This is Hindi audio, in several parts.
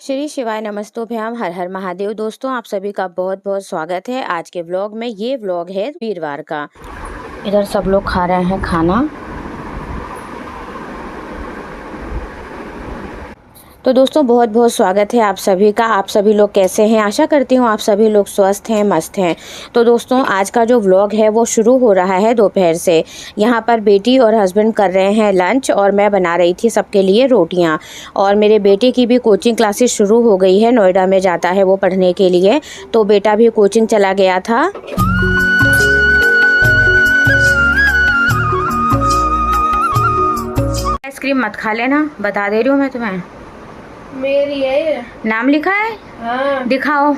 श्री शिवाय नमस्तोभ्याम हर हर महादेव। दोस्तों आप सभी का बहुत बहुत स्वागत है आज के व्लॉग में। ये व्लॉग है वीरवार का। इधर सब लोग खा रहे हैं खाना। तो दोस्तों बहुत बहुत स्वागत है आप सभी का। आप सभी लोग कैसे हैं? आशा करती हूँ आप सभी लोग स्वस्थ हैं, मस्त हैं। तो दोस्तों आज का जो व्लॉग है वो शुरू हो रहा है दोपहर से। यहाँ पर बेटी और हस्बैंड कर रहे हैं लंच और मैं बना रही थी सबके लिए रोटियाँ। और मेरे बेटे की भी कोचिंग क्लासेस शुरू हो गई है। नोएडा में जाता है वो पढ़ने के लिए, तो बेटा भी कोचिंग चला गया था। आइसक्रीम मत खा लेना, बता दे रही हूँ मैं तुम्हें। मेरी है ये। नाम लिखा है? हाँ। दिखाओ।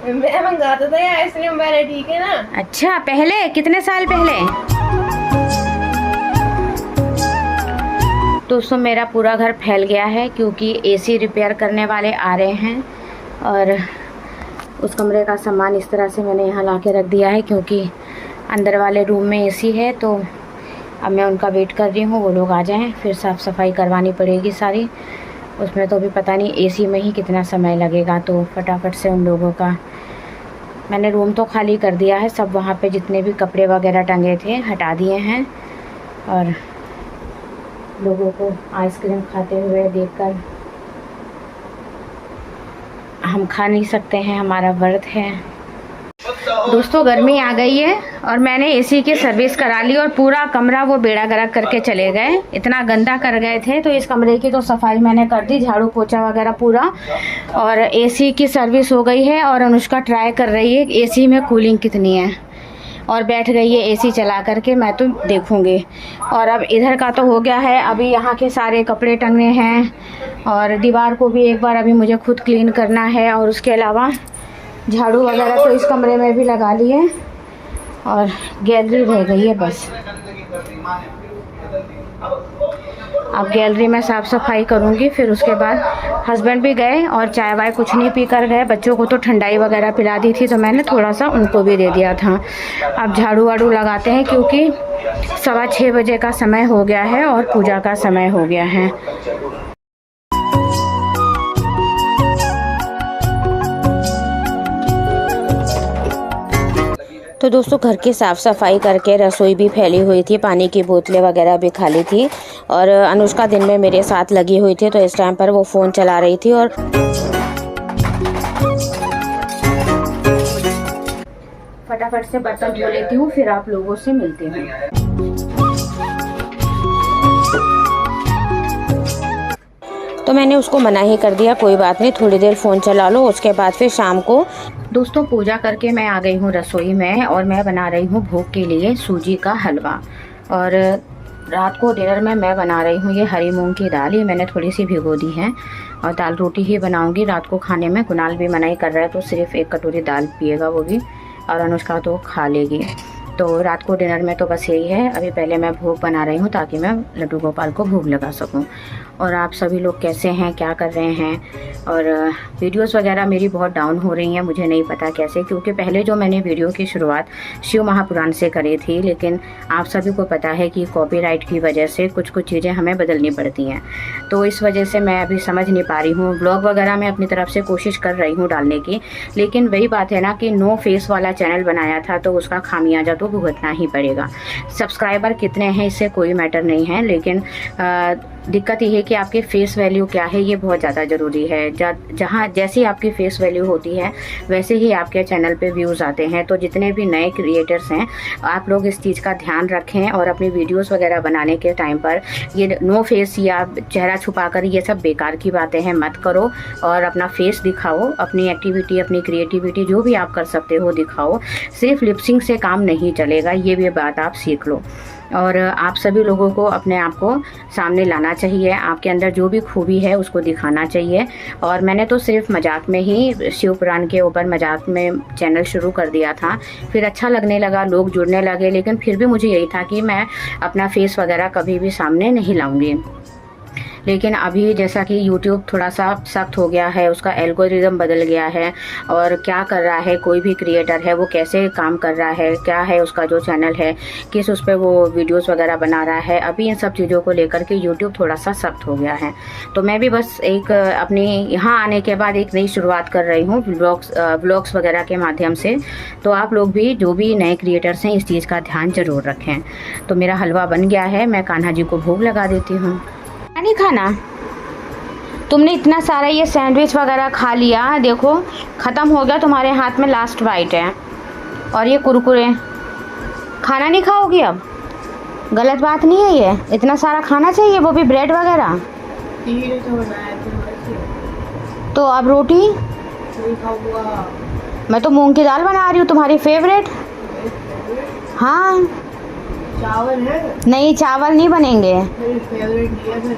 मैं मंगाता था ये आइसक्रीम वाले, ठीक है ना? अच्छा, पहले कितने साल पहले? दोस्तों मेरा पूरा घर फैल गया है क्योंकि एसी रिपेयर करने वाले आ रहे हैं और उस कमरे का सामान इस तरह से मैंने यहाँ ला के रख दिया है क्योंकि अंदर वाले रूम में एसी है। तो अब मैं उनका वेट कर रही हूँ, वो लोग आ जाएं फिर साफ़ सफाई करवानी पड़ेगी सारी। उसमें तो अभी पता नहीं एसी में ही कितना समय लगेगा, तो फटाफट से उन लोगों का मैंने रूम तो खाली कर दिया है। सब वहाँ पे जितने भी कपड़े वगैरह टंगे थे हटा दिए हैं और लोगों को आइसक्रीम खाते हुए देखकर हम खा नहीं सकते हैं, हमारा व्रत है। दोस्तों गर्मी आ गई है और मैंने एसी की सर्विस करा ली और पूरा कमरा वो बेड़ा गर्क करके चले गए। इतना गंदा कर गए थे तो इस कमरे की तो सफाई मैंने कर दी, झाड़ू पोछा वगैरह पूरा। और एसी की सर्विस हो गई है और अनुष्का ट्राई कर रही है एसी में कूलिंग कितनी है और बैठ गई है एसी चला करके। मैं तो देखूंगी। और अब इधर का तो हो गया है, अभी यहाँ के सारे कपड़े टंगने हैं और दीवार को भी एक बार अभी मुझे खुद क्लीन करना है। और उसके अलावा झाड़ू वगैरह तो इस कमरे में भी लगा लिए और गैलरी रह गई है बस। अब गैलरी में साफ़ सफाई करूँगी, फिर उसके बाद हस्बैंड भी गए और चाय वाय कुछ नहीं पी कर गए। बच्चों को तो ठंडाई वगैरह पिला दी थी तो मैंने थोड़ा सा उनको भी दे दिया था। अब झाड़ू वाड़ू लगाते हैं क्योंकि 6:15 बजे का समय हो गया है और पूजा का समय हो गया है। तो दोस्तों घर की साफ़ सफाई करके रसोई भी फैली हुई थी, पानी की बोतलें वगैरह भी खाली थी और अनुष्का दिन में मेरे साथ लगी हुई थी तो इस टाइम पर वो फ़ोन चला रही थी। और फटाफट से बर्तन धो लेती हूँ, फिर आप लोगों से मिलती हूँ। तो मैंने उसको मना ही कर दिया, कोई बात नहीं थोड़ी देर फ़ोन चला लो, उसके बाद फिर शाम को। दोस्तों पूजा करके मैं आ गई हूँ रसोई में और मैं बना रही हूँ भोग के लिए सूजी का हलवा। और रात को डिनर में मैं बना रही हूँ ये हरी मूंग की दाल, ये मैंने थोड़ी सी भिगो दी है और दाल रोटी ही बनाऊँगी रात को खाने में। कुणाल भी मना ही कर रहा है तो सिर्फ 1 कटोरी दाल पिएगा वो भी, और अनुष्का तो खा लेगी। तो रात को डिनर में तो बस यही है। अभी पहले मैं भोग बना रही हूँ ताकि मैं लड्डू गोपाल को भोग लगा सकूँ। और आप सभी लोग कैसे हैं, क्या कर रहे हैं? और वीडियोस वगैरह मेरी बहुत डाउन हो रही हैं, मुझे नहीं पता कैसे, क्योंकि पहले जो मैंने वीडियो की शुरुआत शिव महापुराण से करी थी, लेकिन आप सभी को पता है कि कॉपीराइट की वजह से कुछ कुछ चीज़ें हमें बदलनी पड़ती हैं। तो इस वजह से मैं अभी समझ नहीं पा रही हूँ। ब्लॉग वगैरह मैं अपनी तरफ से कोशिश कर रही हूँ डालने की, लेकिन वही बात है ना कि नो फेस वाला चैनल बनाया था तो उसका खामियाजा तो भुगतना ही पड़ेगा। सब्सक्राइबर कितने हैं इससे कोई मैटर नहीं है, लेकिन दिक्कत ये है कि आपके फेस वैल्यू क्या है, ये बहुत ज़्यादा ज़रूरी है। जहाँ जैसी आपकी फेस वैल्यू होती है वैसे ही आपके चैनल पे व्यूज़ आते हैं। तो जितने भी नए क्रिएटर्स हैं आप लोग इस चीज़ का ध्यान रखें और अपनी वीडियोस वगैरह बनाने के टाइम पर ये नो फेस या चेहरा छुपाकर ये सब बेकार की बातें हैं मत करो और अपना फेस दिखाओ, अपनी एक्टिविटी अपनी क्रिएटिविटी जो भी आप कर सकते हो दिखाओ। सिर्फ लिपसिंग से काम नहीं चलेगा, ये भी बात आप सीख लो। और आप सभी लोगों को अपने आप को सामने लाना चाहिए, आपके अंदर जो भी खूबी है उसको दिखाना चाहिए। और मैंने तो सिर्फ मजाक में ही शिव पुराण के ऊपर मजाक में चैनल शुरू कर दिया था, फिर अच्छा लगने लगा, लोग जुड़ने लगे, लेकिन फिर भी मुझे यही था कि मैं अपना फेस वगैरह कभी भी सामने नहीं लाऊंगी। लेकिन अभी जैसा कि यूट्यूब थोड़ा सा सख्त हो गया है, उसका एल्गोरिदम बदल गया है और क्या कर रहा है कोई भी क्रिएटर है वो कैसे काम कर रहा है, क्या है उसका जो चैनल है, किस उस पर वो वीडियोस वगैरह बना रहा है, अभी इन सब चीज़ों को लेकर के यूट्यूब थोड़ा सा सख्त हो गया है। तो मैं भी बस एक अपनी यहाँ आने के बाद एक नई शुरुआत कर रही हूँ व्लॉग्स वगैरह के माध्यम से। तो आप लोग भी जो भी नए क्रिएटर्स हैं इस चीज़ का ध्यान ज़रूर रखें। तो मेरा हलवा बन गया है, मैं कान्हा जी को भोग लगा देती हूँ। नहीं खाना, तुमने इतना सारा ये सैंडविच वगैरह खा लिया, देखो ख़त्म हो गया, तुम्हारे हाथ में लास्ट बाइट है। और ये कुरकुरे खाना नहीं खाओगी अब? गलत बात नहीं है ये, इतना सारा खाना चाहिए, वो भी ब्रेड वगैरह। तो अब रोटी नहीं खाऊंगा। मैं तो मूंग की दाल बना रही हूँ, तुम्हारी फेवरेट। हाँ चावल है? नहीं, चावल नहीं बनेंगे। मेरी फेवरेट नहीं है फिर।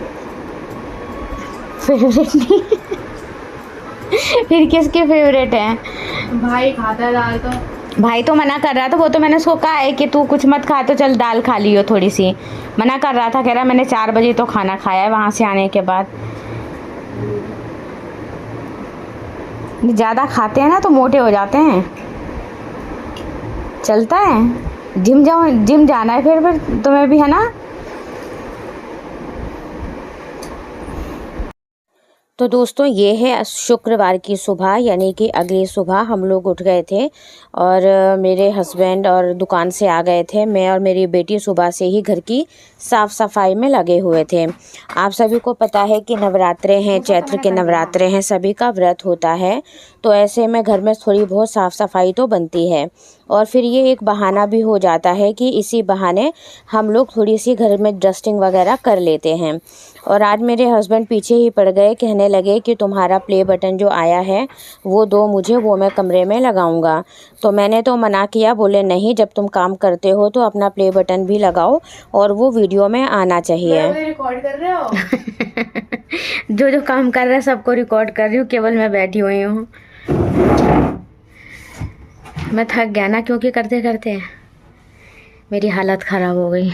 फेवरेट नहीं फिर किसके फेवरेट है? भाई खाता है दाल तो। भाई तो मना कर रहा था, वो तो मैंने उसको कहा है कि तू कुछ मत खा तो चल दाल खा लियो थोड़ी सी। मना कर रहा था, कह रहा मैंने 4 बजे तो खाना खाया है वहाँ से आने के बाद। ज़्यादा खाते हैं ना तो मोटे हो जाते हैं। चलता है, जिम जाना है फिर तुम्हें भी, है ना? तो दोस्तों ये है शुक्रवार की सुबह, यानी कि अगली सुबह हम लोग उठ गए थे और मेरे हस्बैंड और दुकान से आ गए थे। मैं और मेरी बेटी सुबह से ही घर की साफ़ सफाई में लगे हुए थे। आप सभी को पता है कि नवरात्रे हैं, चैत्र के नवरात्रे हैं, सभी का व्रत होता है। तो ऐसे में घर में थोड़ी बहुत साफ़ सफाई तो बनती है और फिर ये एक बहाना भी हो जाता है कि इसी बहाने हम लोग थोड़ी सी घर में डस्टिंग वगैरह कर लेते हैं। और आज मेरे हस्बैंड पीछे ही पड़ गए, कहने लगे कि तुम्हारा प्ले बटन जो आया है वो दो मुझे, वो मैं कमरे में लगाऊंगा। तो मैंने तो मना किया, बोले नहीं, जब तुम काम करते हो तो अपना प्ले बटन भी लगाओ और वो वीडियो में आना चाहिए। रिकॉर्ड कर रहे हो? जो काम कर रहा है सबको रिकॉर्ड कर रही हूँ, केवल मैं बैठी हुई हूँ। मैं थक गया ना, क्योंकि करते करते मेरी हालत ख़राब हो गई।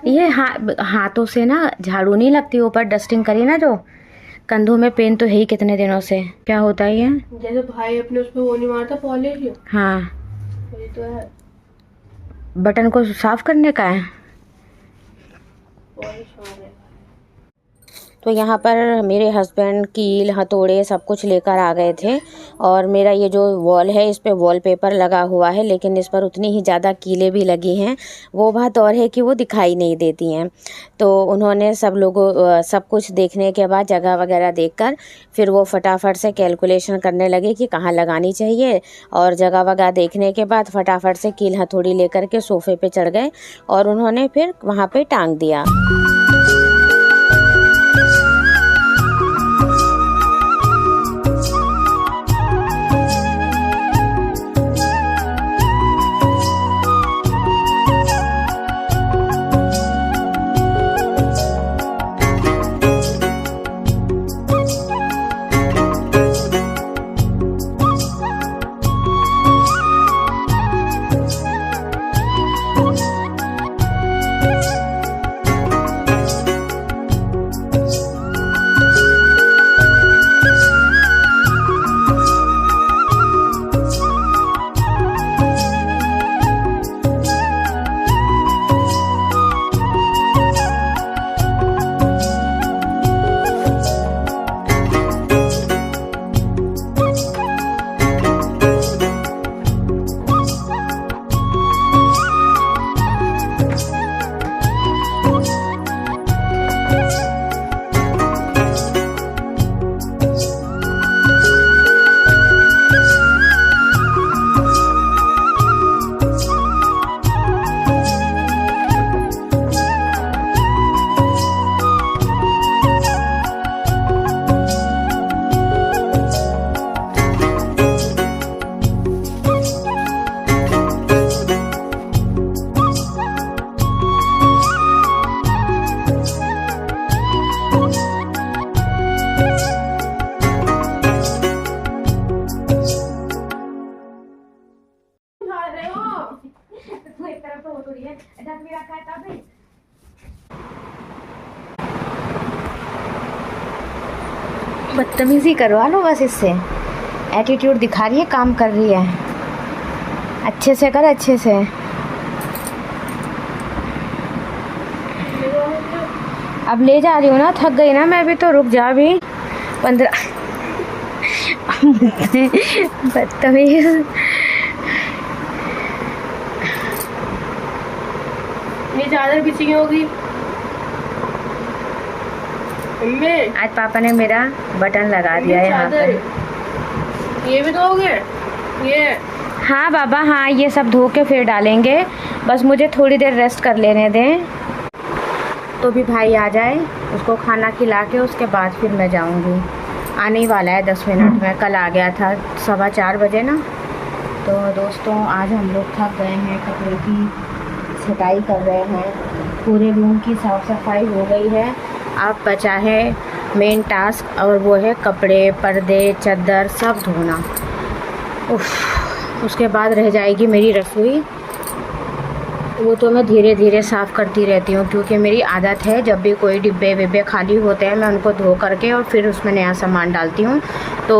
ये हाथों से ना झाड़ू नहीं लगती, ऊपर डस्टिंग करी ना जो, कंधों में पेन तो है ही कितने दिनों से। क्या होता है ये? जैसे भाई अपने उस पे वो नहीं मारता पॉलिश। हाँ, ये तो है, बटन को साफ करने का है। पॉलिश मारने का। तो यहाँ पर मेरे हस्बैंड कील हथौड़े सब कुछ लेकर आ गए थे और मेरा ये जो वॉल है इस पे वॉलपेपर लगा हुआ है, लेकिन इस पर उतनी ही ज़्यादा कीलें भी लगी हैं। वो बात और है कि वो दिखाई नहीं देती हैं। तो उन्होंने सब कुछ देखने के बाद, जगह वगैरह देखकर, फिर वो फटाफट से कैलकुलेशन करने लगे कि कहाँ लगानी चाहिए। और जगह वगैरह देखने के बाद फटाफट से कील हथौड़ी लेकर के सोफ़े पे चढ़ गए और उन्होंने फिर वहाँ पे टांग दिया। बदतमीजी करवा लो बस इससे। एटीट्यूड दिखा रही है, काम कर रही है। अच्छे से कर, अच्छे से। अब ले जा रही हूँ ना, थक गई ना मैं भी, तो रुक जा भी। 15 बदतमीज। ये चादर बिछी होगी। आज पापा ने मेरा बटन लगा दिया है यहाँ पे। ये भी धोगे? ये हाँ बाबा, हाँ ये सब धो के फिर डालेंगे। बस मुझे थोड़ी देर रेस्ट कर लेने दें, तो भी भाई आ जाए, उसको खाना खिला के उसके बाद फिर मैं जाऊंगी। आने ही वाला है 10 मिनट में। कल आ गया था 4:15 बजे ना। तो दोस्तों आज हम लोग थक गए हैं, कपड़े की छटाई कर रहे हैं, पूरे रूम की साफ़ सफाई हो गई है। अब बचा है मेन टास्क, और वो है कपड़े, पर्दे, चादर सब धोना। उसके बाद रह जाएगी मेरी रसोई। वो तो मैं धीरे धीरे साफ़ करती रहती हूँ, क्योंकि मेरी आदत है जब भी कोई डिब्बे विब्बे खाली होते हैं मैं उनको धो करके और फिर उसमें नया सामान डालती हूँ। तो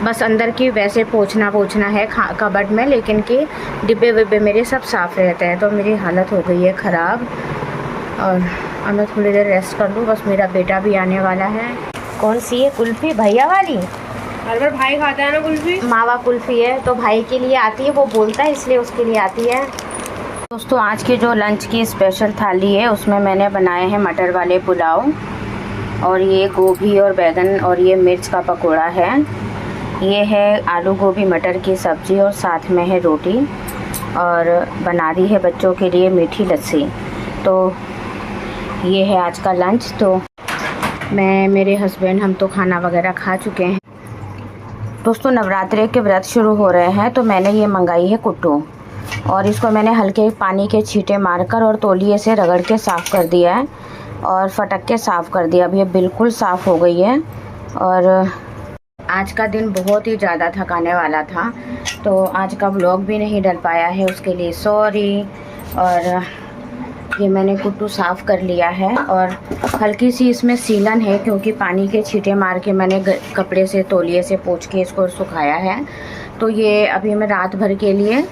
बस अंदर की वैसे पोंछना है कबर्ड में, लेकिन कि डिब्बे विब्बे मेरे सब साफ़ रहते हैं। तो मेरी हालत हो गई है ख़राब, और अब मैं थोड़ी देर रेस्ट कर लूँ। बस मेरा बेटा भी आने वाला है। कौन सी है कुल्फ़ी? भैया वाली? हर बार भाई खाता है ना कुल्फी। मावा कुल्फ़ी है, तो भाई के लिए आती है, वो बोलता है इसलिए उसके लिए आती है। दोस्तों आज की जो लंच की स्पेशल थाली है उसमें मैंने बनाए हैं मटर वाले पुलाव, और ये गोभी और बैगन और ये मिर्च का पकोड़ा है। ये है आलू गोभी मटर की सब्ज़ी, और साथ में है रोटी, और बना दी है बच्चों के लिए मीठी लस्सी। तो ये है आज का लंच। तो मैं, मेरे हस्बैंड, हम तो खाना वगैरह खा चुके हैं। दोस्तों नवरात्रि के व्रत शुरू हो रहे हैं, तो मैंने ये मंगाई है कुट्टू, और इसको मैंने हल्के पानी के छींटे मारकर और तौलिए से रगड़ के साफ़ कर दिया है, और फटक के साफ़ कर दिया। अब ये बिल्कुल साफ़ हो गई है। और आज का दिन बहुत ही ज़्यादा थकाने वाला था, तो आज का व्लॉग भी नहीं डल पाया है, उसके लिए सॉरी। और ये मैंने कुट्टू साफ़ कर लिया है, और हल्की सी इसमें सीलन है, क्योंकि पानी के छींटे मार के मैंने कपड़े से तौलिए से पोंछ के इसको सुखाया है। तो ये अभी मैं रात भर के लिए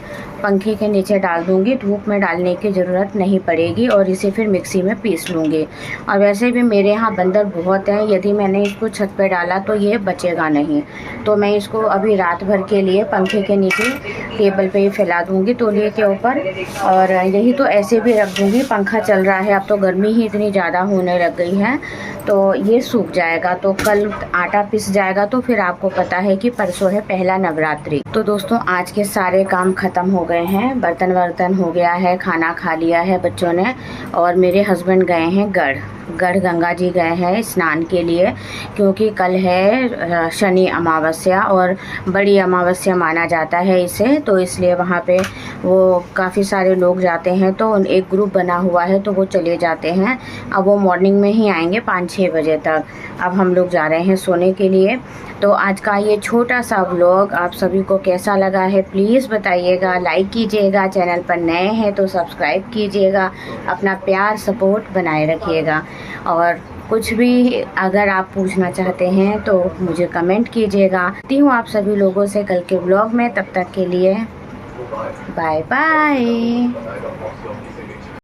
पंखे के नीचे डाल दूँगी, धूप में डालने की ज़रूरत नहीं पड़ेगी, और इसे फिर मिक्सी में पीस लूँगी। और वैसे भी मेरे यहाँ बंदर बहुत हैं, यदि मैंने इसको छत पे डाला तो ये बचेगा नहीं। तो मैं इसको अभी रात भर के लिए पंखे के नीचे टेबल पे ही फैला दूँगी तौलिए के ऊपर, और यही तो ऐसे भी रख दूँगी। पंखा चल रहा है, अब तो गर्मी ही इतनी ज़्यादा होने लग गई है, तो ये सूख जाएगा। तो कल आटा पिस जाएगा, तो फिर आपको पता है कि परसों है पहला नवरात्रि। तो दोस्तों आज के सारे काम ख़त्म हो गए हैं, बर्तन वर्तन हो गया है, खाना खा लिया है बच्चों ने, और मेरे हस्बैंड गए हैं गढ़ गंगा जी गए हैं स्नान के लिए, क्योंकि कल है शनि अमावस्या, और बड़ी अमावस्या माना जाता है इसे, तो इसलिए वहाँ पे वो काफ़ी सारे लोग जाते हैं। तो एक ग्रुप बना हुआ है, तो वो चले जाते हैं। अब वो मॉर्निंग में ही आएंगे 5-6 बजे तक। अब हम लोग जा रहे हैं सोने के लिए। तो आज का ये छोटा सा व्लॉग आप सभी को कैसा लगा है प्लीज़ बताइएगा, लाइक कीजिएगा, चैनल पर नए हैं तो सब्सक्राइब कीजिएगा, अपना प्यार सपोर्ट बनाए रखिएगा, और कुछ भी अगर आप पूछना चाहते हैं तो मुझे कमेंट कीजिएगा। आती हूँ आप सभी लोगों से कल के व्लॉग में, तब तक के लिए बाय बाय।